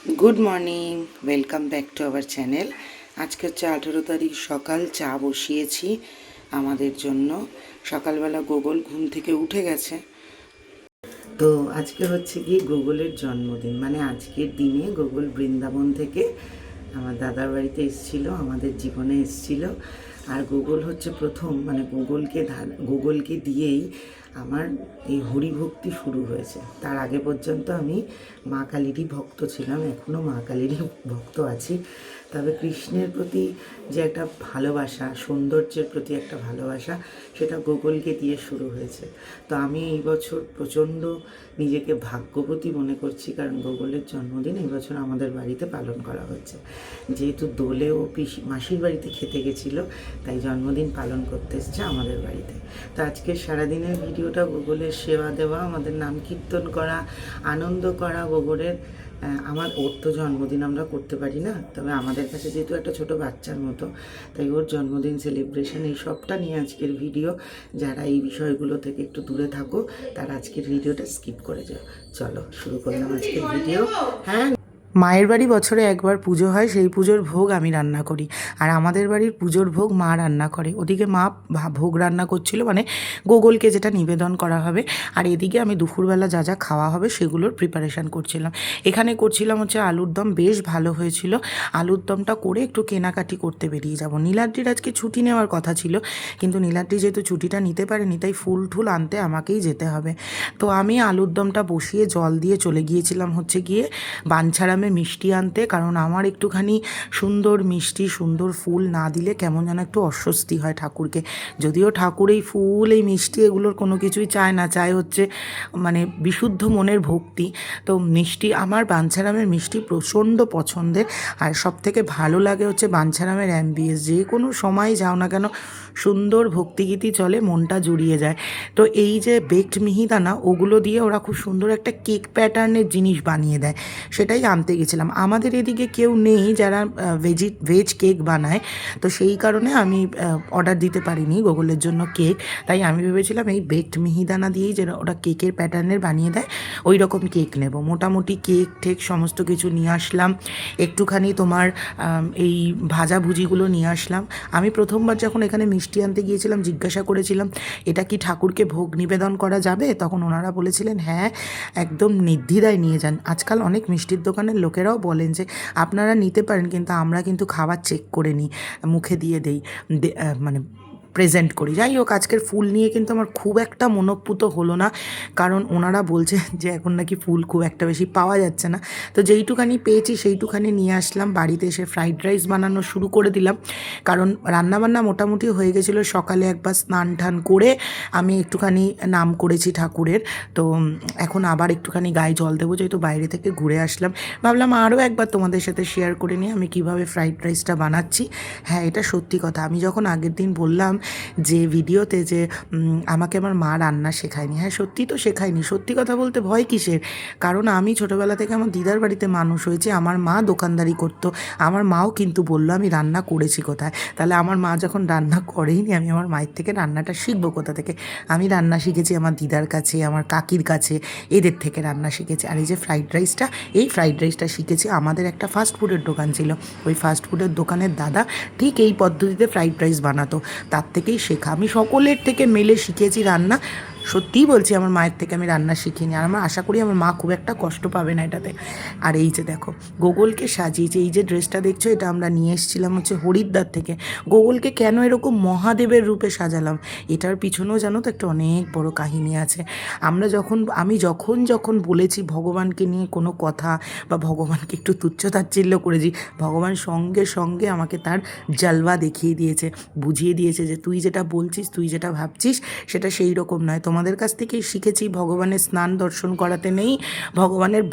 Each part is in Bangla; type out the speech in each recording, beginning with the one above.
Good morning, welcome back to our channel. আজকে হচ্ছে 18 তারিখ সকাল। চা বসিয়েছি আমাদের জন্য। সকালবেলা গোগল ঘুম থেকে উঠে গেছে। তো আজকে হচ্ছে গিয়ে গোগলের জন্মদিন, মানে আজকের দিনে গোগল বৃন্দাবন থেকে আমার দাদার বাড়িতে এসেছিলো, আমাদের জীবনে এসেছিলো। আর গোগল হচ্ছে প্রথম, মানে গোগলকে দিয়েই আমার এই হরিভক্তি শুরু হয়েছে। তার আগে পর্যন্ত আমি মা কালীরই ভক্ত ছিলাম, এখনও মা কালীরই ভক্ত আছি। তবে কৃষ্ণের প্রতি যে একটা ভালোবাসা, সৌন্দর্যের প্রতি একটা ভালোবাসা, সেটা গোগলকে দিয়ে শুরু হয়েছে। তো আমি এই বছর প্রচণ্ড নিজেকে ভাগ্যবতী মনে করছি, কারণ গোগলের জন্মদিন এই বছর আমাদের বাড়িতে পালন করা হচ্ছে। যেহেতু দোলে ও মাসির বাড়িতে খেতে গেছিলো, তাই জন্মদিন পালন করতে এসছে আমাদের বাড়িতে। তো আজকে সারাদিনের ভিডিওটা গোগলের সেবা দেওয়া, আমাদের নাম কীর্তন করা, আনন্দ করা গোগলের। ওর তো জন্মদিন আমরা করতে পারি না, তবে আমাদের কাছে যেহেতু একটা ছোট বাচ্চার মতো, তাই ওর জন্মদিন সেলিব্রেশন এই সবটা নিয়ে আজকের ভিডিও। যারা এই বিষয়গুলো থেকে একটু দূরে থাকো, তারা আজকের ভিডিওটা স্কিপ করে যাও। চলো শুরু করলাম আজকের ভিডিও। হ্যাঁ, মায়ের বাড়ি বছরে একবার পুজো হয়, সেই পুজোর ভোগ আমি রান্না করি। আর আমাদের বাড়ির পুজোর ভোগ মা রান্না করে। ওদিকে মা ভোগ রান্না করছিল, মানে গোগলকে যেটা নিবেদন করা হবে, আর এদিকে আমি দুপুরবেলা যা যা খাওয়া হবে সেগুলোর প্রিপারেশান করছিলাম। এখানে করছিলাম হচ্ছে আলুর দম, বেশ ভালো হয়েছিল। আলুর দমটা করে একটু কেনাকাটি করতে বেরিয়ে যাব। নীলাদ্রির আজকে ছুটি নেওয়ার কথা ছিল, কিন্তু নীলাদ্রি যেহেতু ছুটিটা নিতে পারেনি, তাই ফুল ঠুল আনতে আমাকেই যেতে হবে। তো আমি আলুর দমটা বসিয়ে জল দিয়ে চলে গিয়েছিলাম হচ্ছে গিয়ে বাঞ্ছারামে মিষ্টি আনতে, কারণ আমার একটুখানি সুন্দর মিষ্টি, সুন্দর ফুল না দিলে কেমন যেন একটু অস্বস্তি হয় ঠাকুরকে। যদিও ঠাকুর এই ফুল, এই মিষ্টি এগুলোর কোনো কিছুই চায় না, চায় হচ্ছে মানে বিশুদ্ধ মনের ভক্তি। তো মিষ্টি, আমার বাঞ্ছারামের মিষ্টি প্রচণ্ড পছন্দের। আর সব থেকে ভালো লাগে হচ্ছে বাঞ্ছারামের অ্যাম্বিয়েন্স। যে কোনো সময় যাও না কেন, সুন্দর ভক্তিগীতি চলে, মনটা জুড়িয়ে যায়। তো এই যে বেকড মিহিদানা, ওগুলো দিয়ে ওরা খুব সুন্দর একটা কেক প্যাটার্নের জিনিস বানিয়ে দেয়, সেটাই আনতে গেছিলাম। আমাদের এদিকে কেউ নেই যারা ভেজ কেক বানায়, তো সেই কারণে আমি অর্ডার দিতে পারিনি গোগলের জন্য কেক। তাই আমি ভেবেছিলাম এই বেকড মিহিদানা দিয়েই যে ওরা কেকের প্যাটার্নের বানিয়ে দেয়, ওই রকম কেক নেব। মোটামুটি কেক ঠেক সমস্ত কিছু নিয়ে আসলাম। একটুখানি তোমার এই ভাজাভুজিগুলো নিয়ে আসলাম। আমি প্রথমবার যখন এখানে মিষ্টি আনতে গিয়েছিলাম, জিজ্ঞাসা করেছিলাম এটা কি ঠাকুরকে ভোগ নিবেদন করা যাবে, তখন ওনারা বলেছিলেন হ্যাঁ, একদম নির্দ্বিধায় নিয়ে যান। আজকাল অনেক মিষ্টির দোকানের লোকেরাও বলেন যে আপনারা নিতে পারেন, কিন্তু আমরা কিন্তু খাবার চেক করে নিই, মুখে দিয়ে দেই, মানে প্রেজেন্ট করি। যাই হোক, আজকের ফুল নিয়ে কিন্তু আমার খুব একটা মনোপুত হলো না, কারণ ওনারা বলছে যে এখন নাকি ফুল খুব একটা বেশি পাওয়া যাচ্ছে না। তো যেইটুখানি পেয়েছি সেইটুখানি নিয়ে আসলাম। বাড়িতে এসে ফ্রাইড রাইস বানানো শুরু করে দিলাম, কারণ রান্নাবান্না মোটামুটি হয়ে গেছিলো। সকালে একবার স্নান টান করে আমি একটুখানি নাম করেছি ঠাকুরের। তো এখন আবার একটুখানি গায়ে জল দেবো, যেহেতু বাইরে থেকে ঘুরে আসলাম। ভাবলাম আরও একবার তোমাদের সাথে শেয়ার করে নিই আমি কীভাবে ফ্রাইড রাইসটা বানাচ্ছি। হ্যাঁ, এটা সত্যি কথা। আমি যখন আগের দিন বললাম যে ভিডিওতে যে আমাকে আমার মা রান্না শেখায়নি, হ্যাঁ সত্যি তো শেখায়নি। সত্যি কথা বলতে ভয় কিসের, কারণ আমি ছোটোবেলা থেকে আমার দিদার বাড়িতে মানুষ হয়েছি। আমার মা দোকানদারি করতো, আমার মাও কিন্তু বললো আমি রান্না করেছি কোথায়। তাহলে আমার মা যখন রান্না করেইনি, আমি আমার মায়ের থেকে রান্নাটা শিখবো কোথা থেকে? আমি রান্না শিখেছি আমার দিদার কাছে, আমার কাকির কাছে, এদের থেকে রান্না শিখেছি। আর এই যে ফ্রাইড রাইসটা, এই ফ্রাইড রাইসটা শিখেছি, আমাদের একটা ফাস্ট ফুডের দোকান ছিল, ওই ফাস্ট ফুডের দোকানের দাদা ঠিক এই পদ্ধতিতে ফ্রাইড রাইস বানাতো, তার থেকেই শেখা। আমি সকলের থেকে মেলে শিখেছি রান্না। সত্যিই বলছি, আমার মায়ের থেকে আমি রান্না শিখিনি। আর আমার আশা করি আমার মা খুব একটা কষ্ট পাবে না এটাতে। আর এই যে দেখো গোগলকে সাজিয়েছি, এই যে ড্রেসটা দেখছো, এটা আমরা নিয়ে এসেছিলাম হচ্ছে হরিদ্বার থেকে। গোগলকে কেন এরকম মহাদেবের রূপে সাজালাম, এটার পিছনেও জানো তো একটা অনেক বড় কাহিনী আছে। আমি যখন বলেছি ভগবানকে নিয়ে কোনো কথা, বা ভগবানকে একটু তুচ্ছ-তাচ্ছিল্য করেছি, ভগবান সঙ্গে সঙ্গে আমাকে তার জালওয়া দেখিয়ে দিয়েছে, বুঝিয়ে দিয়েছে যে তুই যেটা বলছিস, তুই যেটা ভাবছিস, সেটা সেই রকম নয়। তোমাদের কাছ থেকেই শিখেছি ভগবানের স্নান দর্শন করাতে নেই, ভগবানের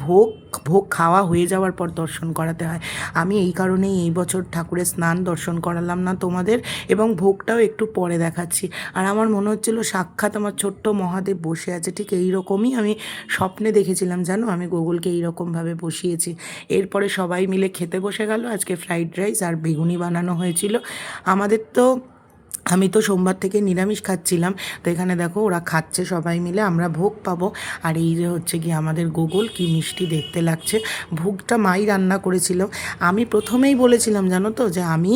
ভোগ খাওয়া হয়ে যাওয়ার পর দর্শন করাতে হয়। আমি এই কারণেই এই বছর ঠাকুরের স্নান দর্শন করালাম না তোমাদের, এবং ভোগটাও একটু পরে দেখাচ্ছি। আর আমার মনে হচ্ছিল সাক্ষাৎ আমার ছোট্ট মহাদেব বসে আছে, ঠিক এই রকমই আমি স্বপ্নে দেখেছিলাম জানো। আমি গোগলকে এইরকমভাবে বসিয়েছি। এরপরে সবাই মিলে খেতে বসে গেল। আজকে ফ্রাইড রাইস আর বেগুনি বানানো হয়েছিল। আমাদের তো আমি তো সোমবার থেকে নিরামিষ খাচ্ছিলাম, তো এখানে দেখো ওরা খাচ্ছে সবাই মিলে, আমরা ভোগ পাবো। আর এই যে হচ্ছে কি আমাদের গোগল, কি মিষ্টি দেখতে লাগছে। ভোগটা মাই রান্না করেছিল। আমি প্রথমেই বলেছিলাম জানো তো যে আমি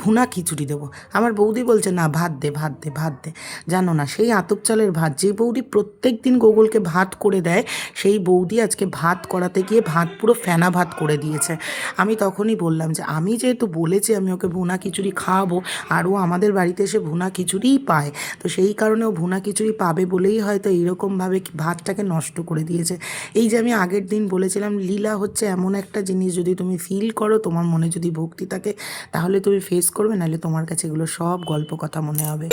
ভুনা খিচুড়ি দেবো। আমার বৌদি বলছে না, ভাত দে ভাত দে ভাত দে। জানো না, সেই আতপ চালের ভাত, যে বৌদি প্রত্যেক দিন গোগলকে ভাত করে দেয়, সেই বৌদি আজকে ভাত করাতে গিয়ে ভাত পুরো ফেনা ভাত করে দিয়েছে। আমি তখনই বললাম যে আমি যেহেতু বলেছি আমি ওকে ভুনা খিচুড়ি খাওয়াবো, আর ও আমাদের বাড়িতে এসে ভুনা খিচুড়িই পায়, তো সেই কারণে ও ভুনা খিচুড়ি পাবে বলেই হয়তো এইরকমভাবে ভাতটাকে নষ্ট করে দিয়েছে। এই যে আমি আগের দিন বলেছিলাম, লীলা হচ্ছে এমন একটা জিনিস, যদি তুমি ফিল করো, তোমার মনে যদি ভক্তি থাকে, তাহলে তুমি ফেস করবে, নাহলে তোমার কাছে এগুলো সব গল্প কথা মনে হবে।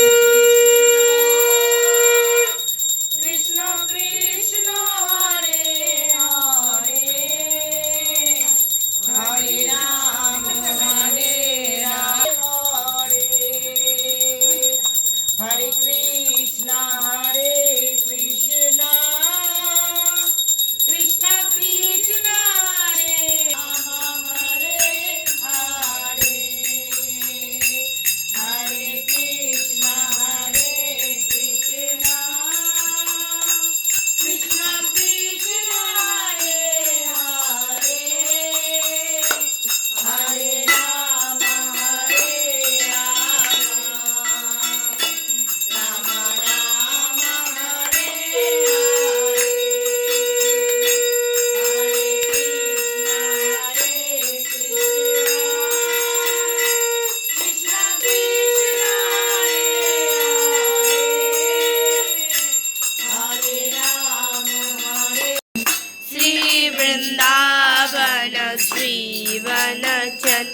वृंदावन श्रीवन चन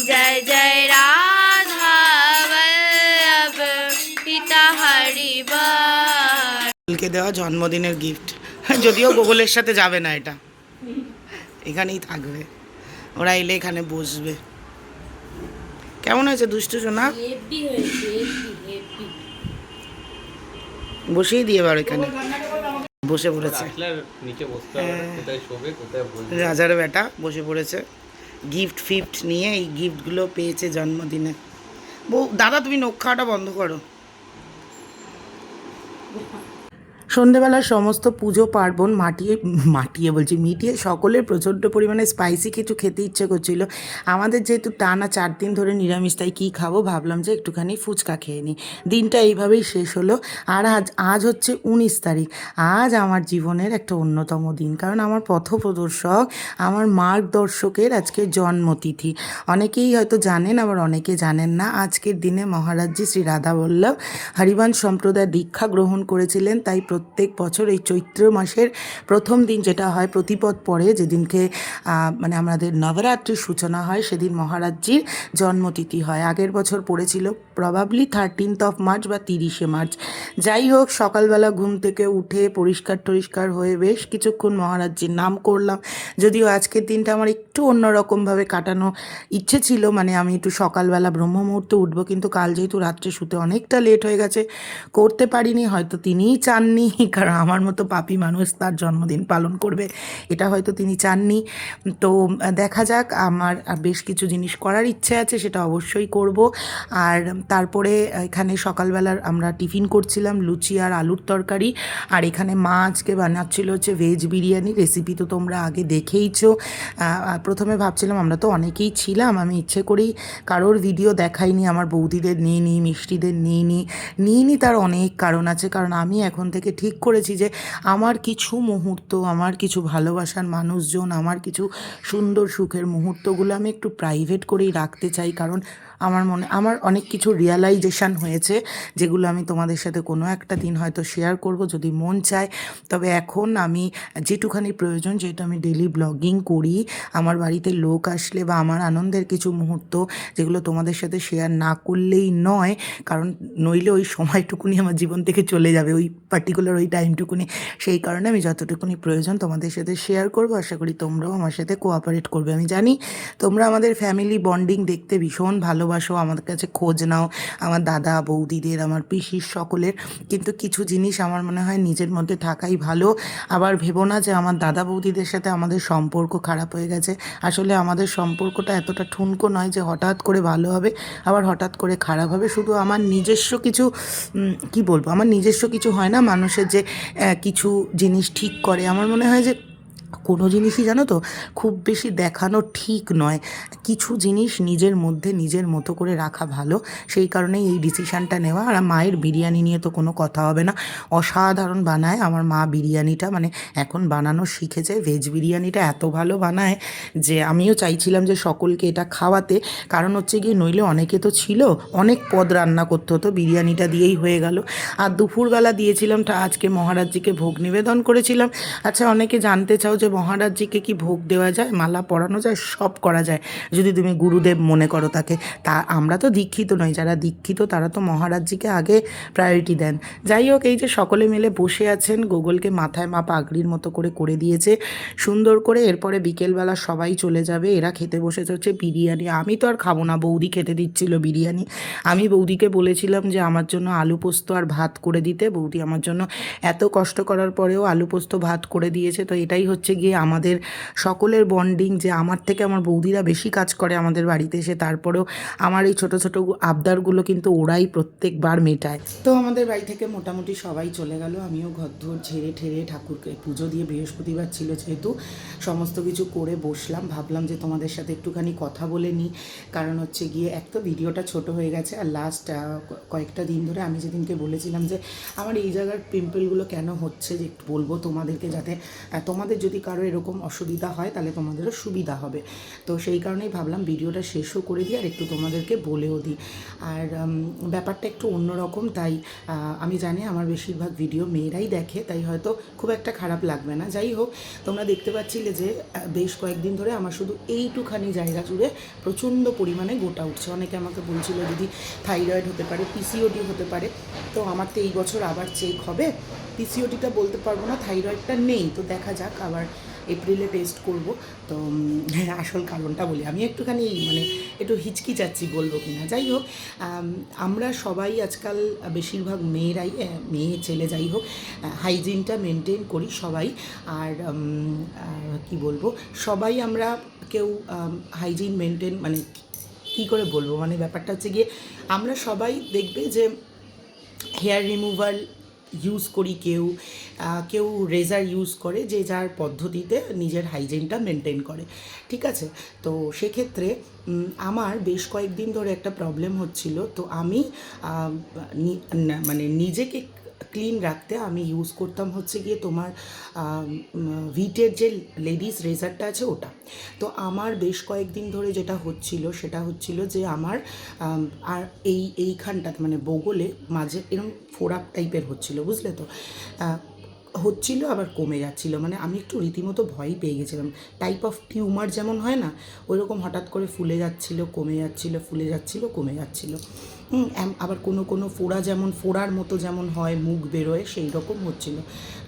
जय जय राधा वल्लभ पिता हरिवर। কে দেওয়া জন্মদিনের গিফট, যদিও গোগলের সাথে যাবে না, এটা এখানেই থাকবে, ওরা এলে এখানে বসবে। কেমন হয়েছে দুষ্টু সোনা? বসেই দিয়ে এবার এখানে বসে পড়েছে, রাজার বেটা বসে পড়েছে গিফট ফিফট নিয়ে। এই গিফটগুলো পেয়েছে জন্মদিনে। বউ দাদা তুমি নখ খাওয়াটা বন্ধ করো। সন্ধেবেলার সমস্ত পুজো পার্বণ মিটিয়ে সকলের প্রচণ্ড পরিমাণে স্পাইসি কিছু খেতে ইচ্ছে করছিল। আমাদের যেহেতু টানা 4 দিন ধরে নিরামিষ, তাই কী খাবো ভাবলাম যে একটুখানি ফুচকা খেয়ে নিই। দিনটা এইভাবেই শেষ হলো। আর আজ হচ্ছে 19 তারিখ। আজ আমার জীবনের একটা অন্যতম দিন, কারণ আমার পথপ্রদর্শক, আমার মার্গদর্শকের আজকে জন্মতিথি। অনেকেই হয়তো জানেন, আবার অনেকে জানেন না। আজকের দিনে মহারাজজি শ্রী রাধাবল্লভ হরিবংশ সম্প্রদায় দীক্ষা গ্রহণ করেছিলেন। তাই প্রত্যেক বছর এই চৈত্র মাসের প্রথম দিন যেটা হয়, প্রতিপদ পরে যেদিনকে মানে আমাদের নবরাত্রির সূচনা হয়, সেদিন মহারাজজির জন্মতিথি হয়। আগের বছর পড়েছিল প্রবাবলি 13 মার্চ বা 30 মার্চ। যাই হোক, সকালবেলা ঘুম থেকে উঠে পরিষ্কার হয়ে বেশ কিছুক্ষণ মহারাজজির নাম করলাম। যদিও আজকের দিনটা আমার একটু অন্যরকমভাবে কাটানো ইচ্ছে ছিল, মানে আমি একটু সকালবেলা ব্রহ্ম মুহূর্তে উঠবো, কিন্তু কাল যেহেতু রাত্রে শুতে অনেকটা লেট হয়ে গেছে, করতে পারিনি। হয়তো তিনিই চাননি, কারণ আমার মতো পাপী মানুষ তার জন্মদিন পালন করবে, এটা হয়তো তিনি চাননি। তো দেখা যাক, আমার বেশ কিছু জিনিস করার ইচ্ছে আছে, সেটা অবশ্যই করব। আর তারপরে এখানে সকালবেলার আমরা টিফিন করছিলাম লুচি আর আলুর তরকারি। আর এখানে মা আজকে বানাচ্ছিল হচ্ছে ভেজ বিরিয়ানি। রেসিপি তো তোমরা আগে দেখেইছো। প্রথমে ভাবছিলাম, আমরা তো অনেকেই ছিলাম, আমি ইচ্ছে করেই কারোর ভিডিও দেখাইনি, আমার বৌদিদের নিয়ে নিই, মিষ্টিদের নিয়ে নিই। তার অনেক কারণ আছে, কারণ আমি এখন থেকে ঠিক করেছি যে আমার কিছু মুহূর্ত, আমার কিছু ভালোবাসার মানুষজন, আমার কিছু সুন্দর সুখের মুহূর্তগুলো আমি একটু প্রাইভেট করেই রাখতে চাই। কারণ আমার অনেক কিছু রিয়ালাইজেশান হয়েছে, যেগুলো আমি তোমাদের সাথে কোনো একটা দিন হয়তো শেয়ার করব যদি মন চায়। তবে এখন আমি যেটুখানি প্রয়োজন, যেহেতু আমি ডেলি ব্লগিং করি, আমার বাড়িতে লোক আসলে বা আমার আনন্দের কিছু মুহূর্ত, যেগুলো তোমাদের সাথে শেয়ার না করলেই নয়, কারণ নইলে ওই সময়টুকুনি আমার জীবন থেকে চলে যাবে, ওই পার্টিকুলার বিকেলবেলার ওই টাইমটুকুনি। সেই কারণে আমি যতটুকুনি প্রয়োজন তোমাদের সাথে শেয়ার করবো। আশা করি তোমরাও আমার সাথে কোঅপারেট করবে। আমি জানি তোমরা আমাদের ফ্যামিলি বন্ডিং দেখতে ভীষণ ভালোবাসো, আমাদের কাছে খোঁজ নাও, আমার দাদা বৌদিদের, আমার পিসির সকলের। কিন্তু কিছু জিনিস আমার মনে হয় নিজের মধ্যে থাকাই ভালো। আবার ভেবো না যে আমার দাদা বৌদিদের সাথে আমাদের সম্পর্ক খারাপ হয়ে গেছে। আসলে আমাদের সম্পর্কটা এতটা ঠুনকো নয় যে হঠাৎ করে ভালো হবে আবার হঠাৎ করে খারাপ হবে। শুধু আমার নিজস্ব কিছু কি বলবো, আমার নিজস্ব কিছু হয় না মানুষের যে কিছু জিনিস ঠিক করে। আমার মনে হয় যে কোনো জিনিসই জানো তো খুব বেশি দেখানো ঠিক নয়। কিছু জিনিস নিজের মধ্যে নিজের মতো করে রাখা ভালো। সেই কারণেই এই ডিসিশানটা নেওয়া। আর মায়ের বিরিয়ানি নিয়ে তো কোনো কথা হবে না, অসাধারণ বানায় আমার মা বিরিয়ানিটা, মানে এখন বানানো শিখেছে। ভেজ বিরিয়ানিটা এত ভালো বানায় যে আমিও চাইছিলাম যে সকলকে এটা খাওয়াতে। কারণ হচ্ছে গিয়ে নইলে অনেকে তো ছিল, অনেক পদ রান্না করতে হতো, বিরিয়ানিটা দিয়েই হয়ে গেল। আর দুপুরবেলা দিয়েছিলাম আজকে মহারাজজিকে ভোগ নিবেদন করেছিলাম। আচ্ছা, অনেকে জানতে চাও যে মহারাজজিকে কি ভোগ দেওয়া যায়, মালা পরানো যায়, সব করা যায় যদি তুমি গুরুদেব মনে করো তাকে। তা আমরা তো দীক্ষিত নই, যারা দীক্ষিত তারা তো মহারাজজিকে আগে প্রায়োরিটি দেন। যাই হোক, এই যে সকলে মিলে বসে আছেন, গোগলকে মাথায় মা পাগড়ির মতো করে দিয়েছে সুন্দর করে। এরপরে বিকেলবেলা সবাই চলে যাবে, এরা খেতে বসেছে হচ্ছে বিরিয়ানি। আমি তো আর খাবো না, বৌদি খেতে দিচ্ছিল বিরিয়ানি। আমি বৌদিকে বলেছিলাম যে আমার জন্য আলু পোস্ত আর ভাত করে দিতে। বৌদি আমার জন্য এত কষ্ট করার পরেও আলু পোস্ত ভাত করে দিয়েছে। তো এটাই হচ্ছে গিয়ে আমাদের সকলের বন্ডিং, যে আমার থেকে আমার বৌদিরা বেশি কাজ করে আমাদের বাড়িতে এসে, তারপরেও আমার এই ছোটো ছোটো আবদারগুলো কিন্তু ওরাই প্রত্যেকবার মেটায়। তো আমাদের বাড়ি থেকে মোটামুটি সবাই চলে গেল। আমিও ঘরদোর ঝেড়ে ঠেড়ে ঠাকুরকে পুজো দিয়ে, বৃহস্পতিবার ছিল যেহেতু, সমস্ত কিছু করে বসলাম। ভাবলাম যে তোমাদের সাথে একটুখানি কথা বলে নিই। কারণ হচ্ছে গিয়ে এক তো ভিডিওটা ছোট হয়ে গেছে, আর লাস্ট কয়েকটা দিন ধরে আমি যেদিনকে বলেছিলাম যে আমার এই জায়গার পিম্পলগুলো কেন হচ্ছে, যে একটু বলবো তোমাদেরকে, যাতে তোমাদের যদি কারো এরকম অসুবিধা হয় তাহলে তোমাদেরও সুবিধা হবে। তো সেই কারণেই ভাবলাম ভিডিওটা শেষও করে দিই আর একটু তোমাদেরকে বলেও দিই। আর ব্যাপারটা একটু অন্যরকম, তাই আমি জানি আমার বেশিরভাগ ভিডিও মেয়েরাই দেখে, তাই হয়তো খুব একটা খারাপ লাগবে না। যাই হোক, তোমরা দেখতে পাচ্ছিলে যে বেশ কয়েকদিন ধরে আমার শুধু এইটুখানি জায়গা জুড়ে প্রচণ্ড পরিমাণে গোটা উঠছে। অনেকে আমাকে বলছিল যদি থাইরয়েড হতে পারে, পিসিওডি হতে পারে। তো আমার তো এই বছর আবার চেক হবে। পিসিওডিটা বলতে পারবো না, থাইরয়েডটা নেই, তো দেখা যাক, আবার এপ্রিলে টেস্ট করব। তো আসল কারণটা বলি, আমি একটুখানি মানে একটু হিচকিচাচ্ছি বলবো কি না। যাই হোক, আমরা সবাই আজকাল বেশিরভাগ মেয়েরাই, মেয়ে ছেলে যাই হোক, হাইজিনটা মেনটেন করি সবাই। আর কি বলবো, সবাই আমরা কেউ হাইজিন মেনটেন মানে কী করে বলবো, মানে ব্যাপারটা হচ্ছে গিয়ে আমরা সবাই দেখবে যে হেয়ার রিমুভার ইউজ করি, কেউ রেজার ইউজ করে, যে যার পদ্ধতিতে নিজের হাইজিনটা মেনটেন করে, ঠিক আছে। তো সেক্ষেত্রে আমার বেশ কয়েকদিন ধরে একটা প্রবলেম হচ্ছিল। তো আমি মানে নিজেকে ক্লিন রাখতে আমি ইউজ করতাম হচ্ছে গিয়ে তোমার ভিটের যে লেডিস রেজারটা আছে ওটা। তো আমার বেশ কয়েকদিন ধরে যেটা হচ্ছিল সেটা হচ্ছিল যে আমার আর এইখানটাতে মানে বগলে মাঝে এরকম ফোড়া টাইপের হচ্ছিল, বুঝলে তো, হচ্ছিল আবার কমে যাচ্ছিল। মানে আমি একটু রীতিমতো ভয়ই পেয়ে গেছিলাম। টাইপ অফ টিউমার যেমন হয় না, ওইরকম হঠাৎ করে ফুলে যাচ্ছিল, কমে যাচ্ছিল, ফুলে যাচ্ছিল, কমে যাচ্ছিল। আবার কোনো ফোড়া, যেমন ফোড়ার মতো যেমন হয় মুখ বেরোয়, সেই রকম হচ্ছিল।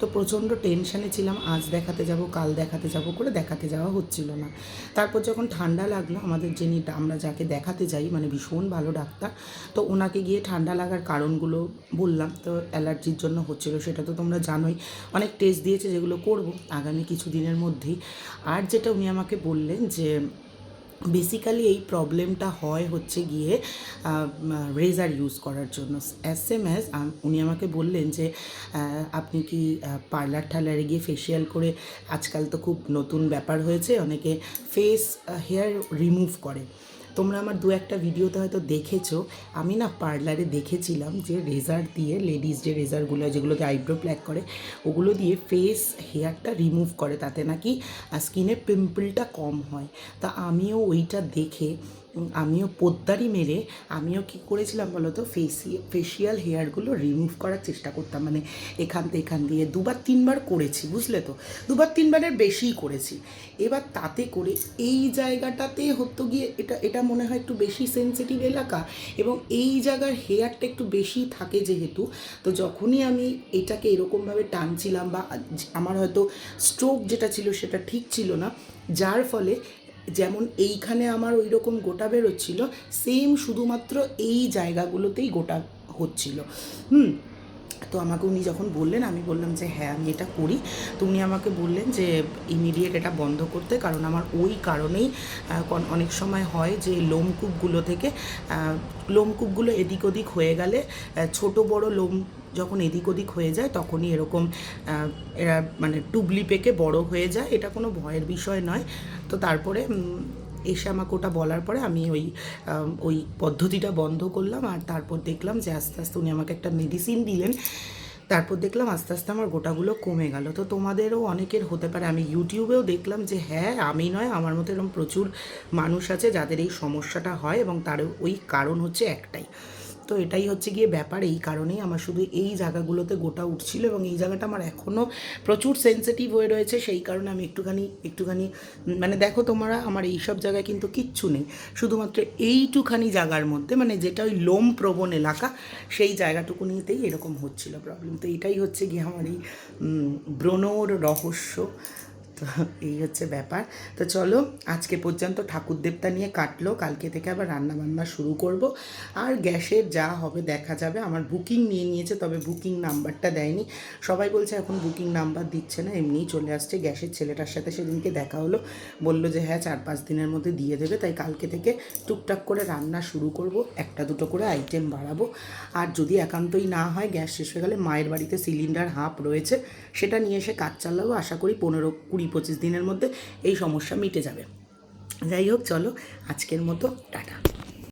তো প্রচণ্ড টেনশানে ছিলাম, আজ দেখাতে যাব, কাল দেখাতে যাব করে দেখাতে যাওয়া হচ্ছিল না। তারপর যখন ঠান্ডা লাগলো, আমাদের যিনি, আমরা যাকে দেখাতে যাই, মানে ভীষণ ভালো ডাক্তার, তো ওনাকে গিয়ে ঠান্ডা লাগার কারণগুলো বললাম। তো অ্যালার্জির জন্য হচ্ছিল, সেটা তো তোমরা জানোই। অনেক টেস্ট দিয়েছে, যেগুলো করব আগামী কিছু দিনের মধ্যেই। আর যেটা উনি আমাকে বললেন যে বেসিক্যালি এই প্রবলেমটা হয় হচ্ছে গিয়ে রেজার ইউজ করার জন্য। সেম অ্যাজ উনি আমাকে বললেন যে আপনি কি পার্লার ঠার্লারে গিয়ে ফেসিয়াল করে, আজকাল তো খুব নতুন ব্যাপার হয়েছে, অনেকে ফেস হেয়ার রিমুভ করে। তোমরা আমার দু একটা ভিডিওতে হয়তো দেখেছো, আমি না পার্লারে দেখেছিলাম যে রেজার দিয়ে, লেডিস যে রেজারগুলো যেগুলোতে আইব্রো প্ল্যাক করে, ওগুলো দিয়ে ফেস হেয়ারটা রিমুভ করে, তাতে নাকি স্কিনের পিম্পলটা কম হয়। তা আমিও ওইটা দেখে আমিও পোদ্দারি মেরে আমিও কী করেছিলাম বলো তো, ফেসিয়াল হেয়ারগুলো রিমুভ করার চেষ্টা করতাম, মানে এখান দিয়ে 2-3 বার করেছি, বুঝলে তো, 2-3বারের বেশিই করেছি। এবার তাতে করে এই জায়গাটাতে হতো গিয়ে এটা মনে হয় একটু বেশি সেনসিটিভ এলাকা, এবং এই জায়গার হেয়ারটা একটু বেশি থাকে যেহেতু, তো যখনই আমি এটাকে এরকমভাবে টানছিলাম বা আমার হয়তো স্ট্রোক যেটা ছিল সেটা ঠিক ছিল না, যার ফলে যেমন এইখানে আমার ওই রকম গোটা বেরোচ্ছিল, সেম শুধুমাত্র এই জায়গাগুলোতেই গোটা হচ্ছিল। তো আমাকে উনি যখন বললেন, আমি বললাম যে হ্যাঁ আমি এটা করি। তো উনি আমাকে বললেন যে ইমিডিয়েট এটা বন্ধ করতে, কারণ আমার ওই কারণেই অনেক সময় হয় যে লোমকূপগুলো এদিক ওদিক হয়ে গেলে, ছোট বড় লোম যখন এদিক ওদিক হয়ে যায় তখনই এরকম এরা মানে টুবলি পেকে বড় হয়ে যায়। এটা কোনো ভয়ের বিষয় নয়। তো তারপরে এসে আমাকে ওটা বলার পরে আমি ওই পদ্ধতিটা বন্ধ করলাম, আর তারপর দেখলাম যে আস্তে আস্তে উনি আমাকে একটা মেডিসিন দিলেন। তারপর দেখলাম আস্তে আস্তে আমার গোটাগুলো কমে গেল। তো তোমাদেরও অনেকের হতে পারে, আমি ইউটিউবেও দেখলাম যে হ্যাঁ আমি নয়, আমার মতো এরকম প্রচুর মানুষ আছে যাদের এই সমস্যাটা হয়, এবং তার ওই কারণ হচ্ছে একটাই। তো এটাই হচ্ছে গিয়ে ব্যাপার, এই কারণেই আমার শুধু এই জায়গাগুলোতে গোটা উঠছিল, এবং এই জায়গাটা আমার এখনও প্রচুর সেনসিটিভ হয়ে রয়েছে, সেই কারণে আমি একটুখানি মানে দেখো তোমরা, আমার এই সব জায়গায় কিন্তু কিচ্ছু নেই, শুধুমাত্র এইটুখানি জায়গার মধ্যে, মানে যেটা ওই লোম প্রবণ এলাকা, সেই জায়গাটুকুনিতেই এরকম হচ্ছিল প্রবলেম। তো এটাই হচ্ছে গিয়ে আমার এই ব্রণর রহস্য। তো এই হচ্ছে ব্যাপার। তো চলো আজকে পর্যন্ত ঠাকুর দেবতা নিয়ে কাটলো, কালকে থেকে আবার রান্নাবান্না শুরু করব, আর গ্যাসের যা হবে দেখা যাবে। আমার বুকিং নিয়ে নিয়েছে, তবে বুকিং নাম্বারটা দেয়নি। সবাই বলছে এখন বুকিং নাম্বার দিচ্ছে না, এমনিই চলে আসছে। গ্যাসের ছেলেটার সাথে সেদিনকে দেখা হলো, বললো যে হ্যাঁ 4-5 দিনের মধ্যে দিয়ে দেবে। তাই কালকে থেকে টুকটাক করে রান্না শুরু করব, 1-2 করে আইটেম বাড়াবো। আর যদি একান্তই না হয়, গ্যাস শেষ হয়ে গেলে মায়ের বাড়িতে সিলিন্ডার হাফ রয়েছে, সেটা নিয়ে এসে কাজ চালাবো। আশা করি 15-20-25 দিনের মধ্যে এই সমস্যা মিটে যাবে। যাই হোক, চলো আজকের মতো টাটা।